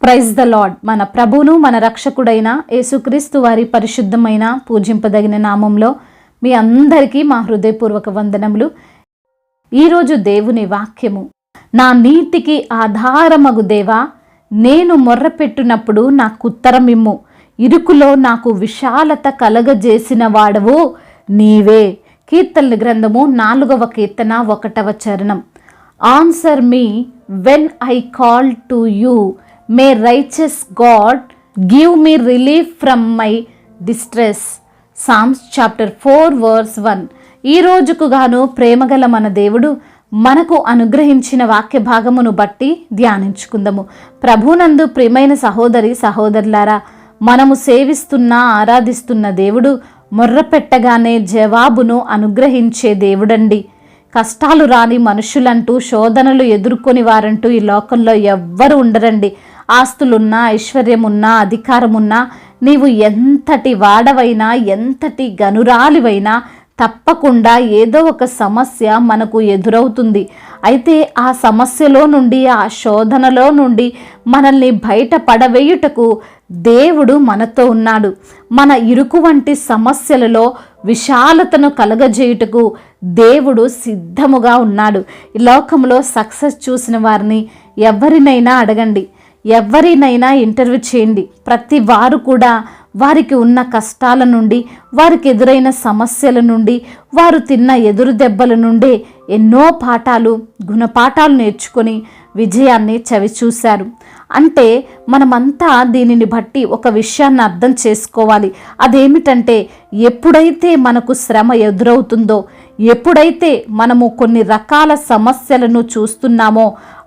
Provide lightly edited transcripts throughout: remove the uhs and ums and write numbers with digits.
Praise the lord. మన ప్రభువును మన రక్షకుడైన యేసుక్రీస్తు వారి పరిశుద్ధమైన పూజింపదగిన నామంలో మీ అందరికీ మా హృదయపూర్వక వందనములు. ఈరోజు దేవుని వాక్యము, నా నీతికి ఆధారమగు దేవా, నేను మొర్రపెట్టునప్పుడు నాకు ఉత్తరమిమ్ము, ఇరుకులో నాకు విశాలత కలగజేసిన వాడవు నీవే. కీర్తనల గ్రంథము 4వ కీర్తన 1వ చరణం. Answer me when I call to you, may righteous God give me relief from my distress. Psalms chapter 4 verse 1. ఈ రోజుకు గాను ప్రేమగల మన దేవుడు మనకు అనుగ్రహించిన వాక్య భాగమును బట్టి ధ్యానించుకుందాము. ప్రభునందు ప్రియమైన సహోదరి సహోదరులారా, మనము సేవిస్తున్న ఆరాధిస్తున్న దేవుడు మొర్రపెట్టగానే జవాబును అనుగ్రహించే దేవుడండి. కష్టాలు రాని మనుషులంటూ, శోధనలు ఎదుర్కొని వారంటూ ఈ లోకంలో ఎవ్వరు ఉండరండి. ఆస్తులున్నా, ఐశ్వర్యమున్నా, అధికారమున్నా, నీవు ఎంతటి వాడవైనా, ఎంతటి గనురాలివైనా తప్పకుండా ఏదో ఒక సమస్య మనకు ఎదురవుతుంది. అయితే ఆ సమస్యలో నుండి, ఆ శోధనలో నుండి మనల్ని బయట పడవేయుటకు దేవుడు మనతో ఉన్నాడు. మన ఇరుకు వంటి సమస్యలలో విశాలతను కలగజేయుటకు దేవుడు సిద్ధముగా ఉన్నాడు. ఈ లోకంలో సక్సెస్ చూసిన వారిని ఎవరినైనా అడగండి, ఎవరినైనా ఇంటర్వ్యూ చేయండి. ప్రతి వారు కూడా వారికి ఉన్న కష్టాల నుండి, వారికి ఎదురైన సమస్యల నుండి, వారు తిన్న ఎదురు దెబ్బల నుండి ఎన్నో పాఠాలు, గుణపాఠాలు నేర్చుకొని విజయాన్ని చవిచూశారు. అంటే మనమంతా దీనిని బట్టి ఒక విషయాన్ని అర్థం చేసుకోవాలి. అదేమిటంటే, ఎప్పుడైతే మనకు శ్రమ ఎదురవుతుందో, ఎప్పుడైతే మనము కొన్ని రకాల సమస్యలను చూస్తున్నామో,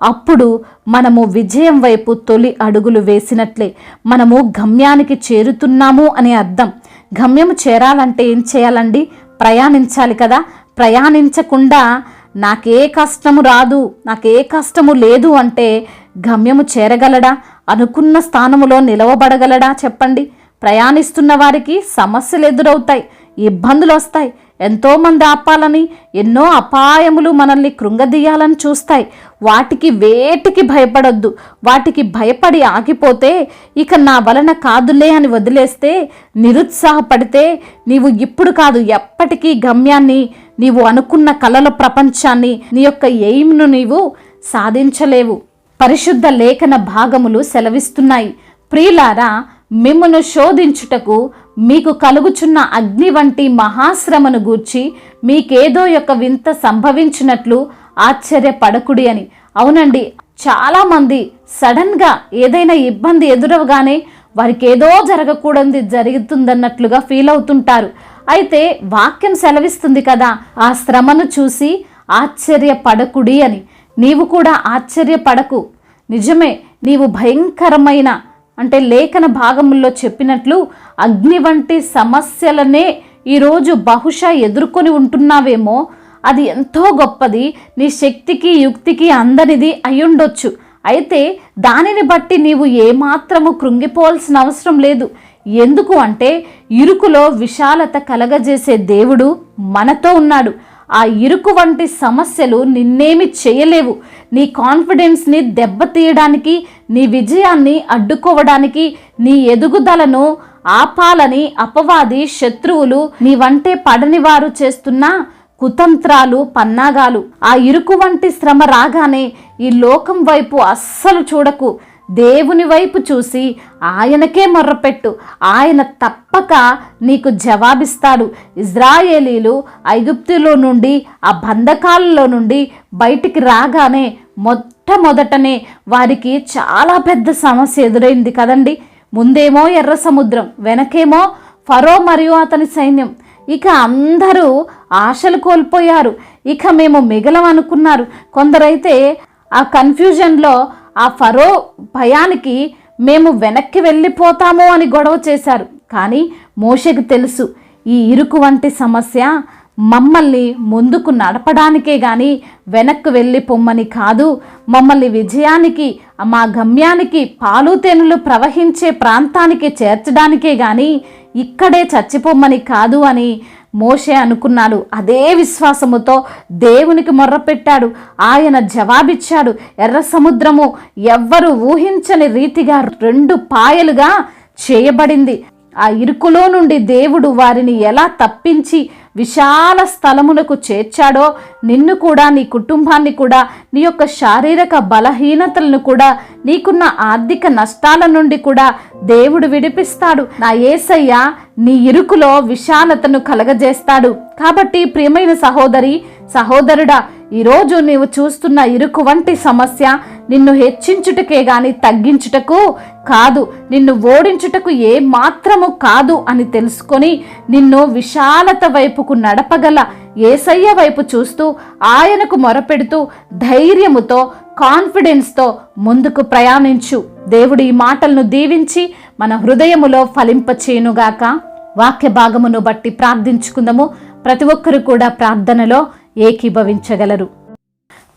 అప్పుడు మనము విజయం వైపు తొలి అడుగులు వేసినట్లే. మనము గమ్యానికి చేరుతున్నాము అని అర్థం. గమ్యము చేరాలంటే ఏం చేయాలండి? ప్రయాణించాలి కదా. ప్రయాణించకుండా నాకే కష్టము రాదు, నాకే కష్టము లేదు అంటే గమ్యము చేరగలడా? అనుకున్న స్థానములో నిలవబడగలడా? చెప్పండి. ప్రయాణిస్తున్న వారికి సమస్యలు ఎదురవుతాయి, ఇబ్బందులు వస్తాయి. ఎంతోమంది ఆపాలని, ఎన్నో అపాయములు మనల్ని కృంగదీయాలని చూస్తాయి. వాటికి వేటికి భయపడొద్దు. వాటికి భయపడి ఆగిపోతే, ఇక నా వలన కాదులే అని వదిలేస్తే, నిరుత్సాహపడితే నీవు ఇప్పుడు కాదు ఎప్పటికీ గమ్యాన్ని, నీవు అనుకున్న కలల ప్రపంచాన్ని, నీ యొక్క ఎయిమ్ను నీవు సాధించలేవు. పరిశుద్ధ లేఖన భాగములు సెలవిస్తున్నాయి, ప్రియులారా, మిమ్మును శోధించుటకు మీకు కలుగుచున్న అగ్ని వంటి మహాశ్రమను గూర్చి మీకేదో యొక్క వింత సంభవించినట్లు ఆశ్చర్యపడకుడి అని. అవునండి, చాలామంది సడన్గా ఏదైనా ఇబ్బంది ఎదురవగానే వారికి ఏదో జరగకూడదు, జరుగుతుందన్నట్లుగా ఫీల్ అవుతుంటారు. అయితే వాక్యం సెలవిస్తుంది కదా, ఆ శ్రమను చూసి ఆశ్చర్యపడకుడి అని. నీవు కూడా ఆశ్చర్యపడకు. నిజమే, నీవు భయంకరమైన, అంటే లేఖన భాగముల్లో చెప్పినట్లు అగ్ని వంటి సమస్యలనే ఈరోజు బహుశా ఎదుర్కొని ఉంటున్నావేమో. అది ఎంతో గొప్పది, నీ శక్తికి యుక్తికి అందనిది అయ్యుండొచ్చు. అయితే దానిని బట్టి నీవు ఏమాత్రము కృంగిపోవాల్సిన అవసరం లేదు. ఎందుకు అంటే, ఇరుకులో విశాలత కలగజేసే దేవుడు మనతో ఉన్నాడు. ఆ ఇరుకు వంటి సమస్యలు నిన్నేమి చేయలేవు. నీ కాన్ఫిడెన్స్ని దెబ్బతీయడానికి, నీ విజయాన్ని అడ్డుకోవడానికి, నీ ఎదుగుదలను ఆపాలని అపవాది, శత్రువులు, నీవంటే పడని వారు చేస్తున్న కుతంత్రాలు, పన్నాగాలు. ఆ ఇరుకు వంటి శ్రమ రాగానే ఈ లోకం వైపు అస్సలు చూడకు. దేవుని వైపు చూసి ఆయనకే మొర్రపెట్టు. ఆయన తప్పక నీకు జవాబిస్తాడు. ఇజ్రాయేలీలు ఐగుప్తులో నుండి, ఆ బంధకాలలో నుండి బయటికి రాగానే మొట్టమొదటనే వారికి చాలా పెద్ద సమస్య ఎదురైంది కదండి. ముందేమో ఎర్ర సముద్రం, వెనకేమో ఫరో మరియు అతని సైన్యం. ఇక అందరూ ఆశలు కోల్పోయారు. ఇక మేము మిగలం అనుకున్నారు. కొందరైతే ఆ కన్ఫ్యూజన్లో, ఆ ఫరో భయానికి మేము వెనక్కి వెళ్ళిపోతాము అని గొడవ చేశారు. కానీ మోషేకు తెలుసు, ఈ ఇరుకు వంటి సమస్య మమ్మల్ని ముందుకు నడపడానికే కానీ వెనక్కి వెళ్ళిపోమ్మని కాదు, మమ్మల్ని విజయానికి, మా గమ్యానికి, పాలు తేనెలు ప్రవహించే ప్రాంతానికి చేర్చడానికే కానీ ఇక్కడే చచ్చిపోమ్మని కాదు అని మోషే అనుకున్నాడు. అదే విశ్వాసముతో దేవునికి మొర్రపెట్టాడు. ఆయన జవాబిచ్చాడు. ఎర్ర సముద్రము ఎవ్వరు ఊహించని రీతిగా 2 పాయలుగా చేయబడింది. ఆ ఇరుకులో నుండి దేవుడు వారిని ఎలా తప్పించి విశాల స్థలములకు చేర్చాడో నిన్ను కూడా, నీ కుటుంబాన్ని కూడా, నీ యొక్క శారీరక బలహీనతలను కూడా, నీకున్న ఆర్థిక నష్టాల నుండి కూడా దేవుడు విడిపిస్తాడు. నా యేసయ్య నీ ఇరుకులో విశాలతను కలగజేస్తాడు. కాబట్టి ప్రియమైన సహోదరి, సహోదరుడా, ఈరోజు నీవు చూస్తున్న ఇరుకు వంటి సమస్య నిన్ను హెచ్చించుటకే గాని తగ్గించుటకు కాదు, నిన్ను ఓడించుటకు ఏ మాత్రము కాదు అని తెలుసుకొని నిన్ను విశాలత వైపుకు నడపగల యేసయ్య వైపు చూస్తూ ఆయనకు మొరపెడుతూ ధైర్యముతో, కాన్ఫిడెన్స్తో ముందుకు ప్రయాణించు. దేవుడు ఈ మాటలను దీవించి మన హృదయములో ఫలింపచేయునుగాక. వాక్య భాగమును బట్టి ప్రార్థించుకుందాము. ప్రతి ఒక్కరు కూడా ప్రార్థనలో ఏకీభవించగలరు.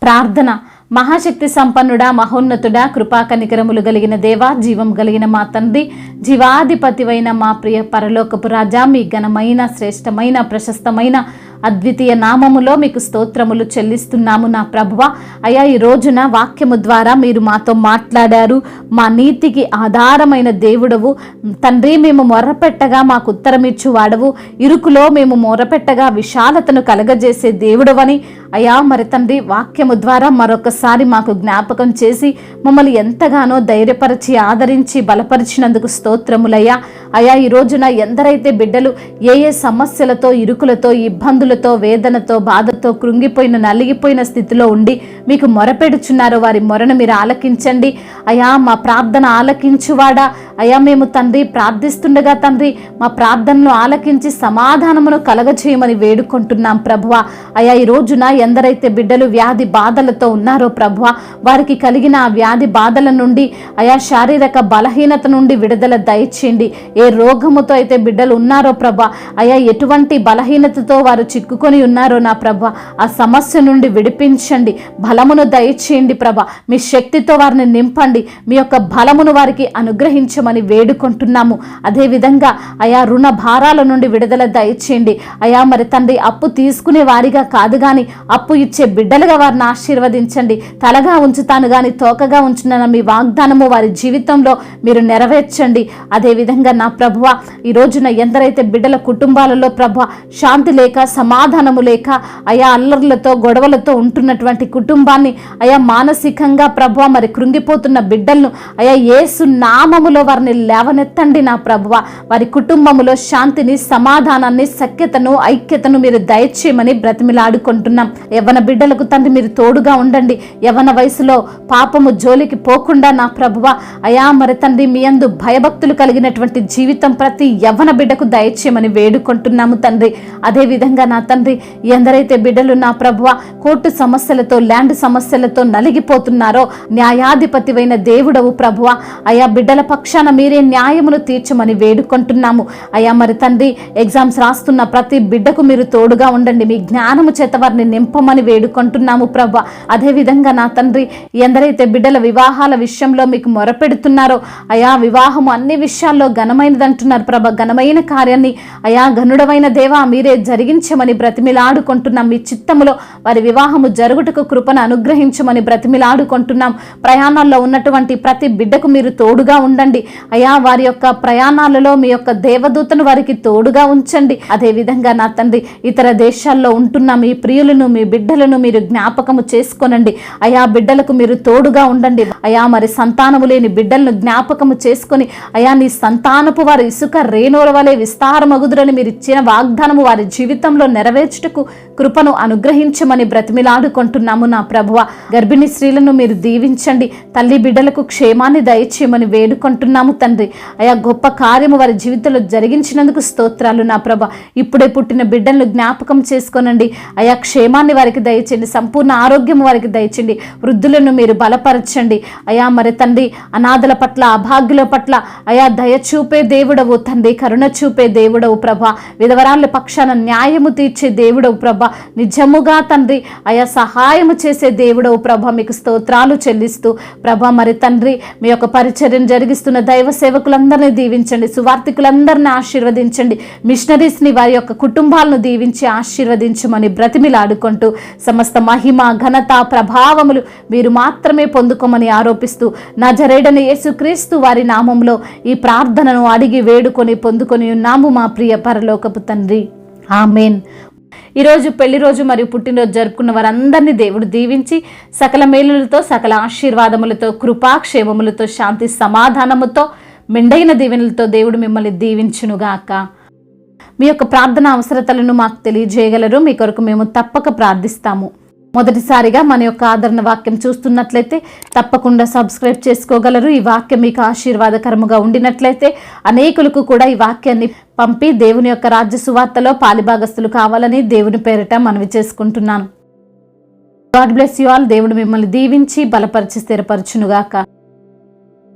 ప్రార్థన. మహాశక్తి సంపన్నుడా, మహోన్నతుడా, కృపా కనికరములు కలిగిన దేవా, జీవం కలిగిన మా తండ్రి, జీవాధిపతివైన మా ప్రియ పరలోకపు రాజా, మీ ఘనమైన, శ్రేష్టమైన, ప్రశస్తమైన అద్వితీయ నామములో మీకు స్తోత్రములు చెల్లిస్తున్నాము నా ప్రభువా. అయ్యా, ఈ రోజున వాక్యము ద్వారా మీరు మాతో మాట్లాడారు. మా నీతికి ఆధారమైన దేవుడవు తండ్రి. మేము మొర్రపెట్టగా మాకు ఉత్తరమిచ్చు వాడవు. ఇరుకులో మేము మొర్రపెట్టగా విశాలతను కలగజేసే దేవుడవని అయ్యా మరి తండ్రి వాక్యము ద్వారా మరొకసారి మాకు జ్ఞాపకం చేసి మమ్మల్ని ఎంతగానో ధైర్యపరిచి ఆదరించి బలపరిచినందుకు స్తోత్రములయ్యా. అయ్యా, ఈ రోజున ఎందరైతే బిడ్డలు ఏ ఏ సమస్యలతో, ఇరుకులతో, ఇబ్బందులతో, వేదనతో, బాధతో కృంగిపోయిన, నలిగిపోయిన స్థితిలో ఉండి మీకు మొరపెడుచున్నారో వారి మొరను మీరు ఆలకించండి. అయ్యా, మా ప్రార్థన ఆలకించువాడా, అయ్యా మేము తండ్రి ప్రార్థిస్తుండగా తండ్రి మా ప్రార్థనను ఆలకించి సమాధానమును కలగచేయమని వేడుకుంటున్నాం ప్రభువా. అయ్యా, ఈ రోజున ఎందరైతే బిడ్డలు వ్యాధి బాధలతో ఉన్నారో ప్రభువా, వారికి కలిగిన ఆ వ్యాధి బాధల నుండి, అయా శారీరక బలహీనత నుండి విడుదల దయచేయండి. ఏ రోగముతో అయితే బిడ్డలు ఉన్నారో ప్రభా, అయా ఎటువంటి బలహీనతతో వారు చిక్కుకొని ఉన్నారో నా ప్రభా, ఆ సమస్య నుండి విడిపించండి. బలమును దయచేయండి ప్రభా. మీ శక్తితో వారిని నింపండి. మీ యొక్క బలమును వారికి అనుగ్రహించమని వేడుకుంటున్నాము. అదేవిధంగా అయా రుణ భారాల నుండి విడుదల దయచేయండి. అయా మరి తండ్రి అప్పు తీసుకునే వారిగా కాదు కానీ అప్పు ఇచ్చే బిడ్డలుగా వారిని ఆశీర్వదించండి. తలగా ఉంచుతాను కానీ తోకగా ఉంచున్న మీ వాగ్దానము వారి జీవితంలో మీరు నెరవేర్చండి. అదేవిధంగా నా ప్రభువ, ఈ రోజున ఎందరైతే బిడ్డల కుటుంబాలలో ప్రభువ శాంతి లేక, సమాధానము లేక, అయా అల్లర్లతో, గొడవలతో ఉంటున్నటువంటి కుటుంబాన్ని అయా మానసికంగా ప్రభువ మరి కృంగిపోతున్న బిడ్డలను అయా యేసు నామములో వారిని లేవనెత్తండి నా ప్రభువ. వారి కుటుంబములో శాంతిని, సమాధానాన్ని, సఖ్యతను, ఐక్యతను మీరు దయచేయమని బ్రతిమిలాడుకుంటున్నాం. యవ్వన బిడ్డలకు తండ్రి మీరు తోడుగా ఉండండి. యవ్వన వయసులో పాపము జోలికి పోకుండా నా ప్రభువ అయా మరి తండ్రి మీ యందు భయభక్తులు కలిగినటువంటి జీవితం ప్రతి యవ్వన బిడ్డకు దయచేయమని వేడుకుంటున్నాము తండ్రి. అదేవిధంగా నా తండ్రి ఎందరైతే బిడ్డలు నా ప్రభువ కోర్టు సమస్యలతో, ల్యాండ్ సమస్యలతో నలిగిపోతున్నారో న్యాయాధిపతివైన దేవుడవు ప్రభువ, అయా బిడ్డల పక్షాన మీరే న్యాయమును తీర్చమని వేడుకుంటున్నాము. అయా మరి తండ్రి ఎగ్జామ్స్ రాస్తున్న ప్రతి బిడ్డకు మీరు తోడుగా ఉండండి. మీ జ్ఞానము చేత వారిని నింపమని వేడుకుంటున్నాము ప్రభు. అదేవిధంగా నా తండ్రి ఎందరైతే బిడ్డల వివాహాల విషయంలో మీకు మొరపెడుతున్నారో అయా వివాహము అన్ని విషయాల్లో ఘనమైనది అంటున్నారు ప్రభ. ఘనమైన కార్యాన్ని అయా ఘనుడమైన దేవా మీరే జరిగించమని బ్రతిమిలాడుకుంటున్నాం. మీ చిత్తములో వారి వివాహము జరుగుటకు కృపను అనుగ్రహించమని బ్రతిమిలాడుకుంటున్నాం. ప్రయాణాల్లో ఉన్నటువంటి ప్రతి బిడ్డకు మీరు తోడుగా ఉండండి. అయా వారి యొక్క ప్రయాణాలలో మీ యొక్క దేవదూతను వారికి తోడుగా ఉంచండి. అదేవిధంగా నా తండ్రి ఇతర దేశాల్లో ఉంటున్న మీ ప్రియులను, మీ బిడ్డలను మీరు జ్ఞాపకము చేసుకోనండి. అయా బిడ్డలకు మీరు తోడుగా ఉండండి. అయా మరి సంతానము లేని బిడ్డలను జ్ఞాపకము చేసుకొని అయా నీ సంతానపు వారు ఇసుక రేణుల వలె విస్తారమగుదురని మీరు ఇచ్చిన వాగ్దానము వారి జీవితంలో నెరవేర్చుటకు కృపను అనుగ్రహించమని బ్రతిమిలాడుకుంటున్నాము నా ప్రభువ. గర్భిణీ స్త్రీలను మీరు దీవించండి. తల్లి బిడ్డలకు క్షేమాన్ని దయచేయమని వేడుకుంటున్నాము తండ్రి. అయా గొప్ప కార్యము వారి జీవితంలో జరిగించినందుకు స్తోత్రాలు నా ప్రభ. ఇప్పుడే పుట్టిన బిడ్డలను జ్ఞాపకం చేసుకోనండి. అయా క్షేమాన్ని వారికి దయచేయండి. సంపూర్ణ ఆరోగ్యం వారికి దయచేయండి. వృద్ధులను మీరు బలపరచండి. అయా మరి తండ్రి అనాథల పట్ల, అభాగ్యుల పట్ల అయా దయ చూపే దేవుడవు తండ్రి, కరుణ చూపే దేవుడవు ప్రభ. విధవరాళ్ళ పక్షాన న్యాయము తీర్చే దేవుడవు ప్రభ. ప్రభ, నిజముగా తండ్రి అయా సహాయము చేసే దేవుడవు ప్రభ, మీకు స్తోత్రాలు చెల్లిస్తూ ప్రభ, మరి తండ్రి మీ యొక్క పరిచర్యను జరిగిస్తున్న దైవ సేవకులందరినీ దీవించండి, సువార్థికులందరినీ ఆశీర్వదించండి, మిషనరీస్ని వారి యొక్క కుటుంబాలను దీవించి ఆశీర్వదించమని బ్రతిమిలాడుకుంటూ సమస్త మహిమ ఘనత ప్రభావములు మీరు మాత్రమే పొందుకోమని ఆరోపిస్తూ నజరేయుడైన యేసుక్రీస్తు వారి నామంలో ఈ ప్రార్థనను అడిగి వేడుకొని పొందుకొని ఉన్నాము మా ప్రియ పరలోకపు తండ్రి, ఆమేన్. ఈరోజు పెళ్లి రోజు మరియు పుట్టినరోజు జరుపుకున్న వారందరినీ దేవుడు దీవించి సకల మేలులతో, సకల ఆశీర్వాదములతో, కృపాక్షేమములతో, శాంతి సమాధానముతో, మెండైన దీవెనలతో దేవుడు మిమ్మల్ని దీవించునుగాక. మీ యొక్క ప్రార్థన అవసరతలను మాకు తెలియజేయగలరు. మీ కొరకు మేము తప్పక ప్రార్థిస్తాము. మొదటిసారిగా మన యొక్క ఆదరణ వాక్యం చూస్తున్నట్లయితే తప్పకుండా సబ్స్క్రైబ్ చేసుకోగలరు. ఈ వాక్యం మీకు ఆశీర్వాదకరముగా ఉండినట్లయితే అనేకులకు కూడా ఈ వాక్యాన్ని పంపి దేవుని యొక్క రాజ్య సువార్తలో పాలిభాగస్తులు కావాలని దేవుని పేరిట మనవి చేసుకుంటున్నాను. God bless you all. దేవుడు మిమ్మల్ని దీవించి బలపరిచి స్థిరపరచునుగాక.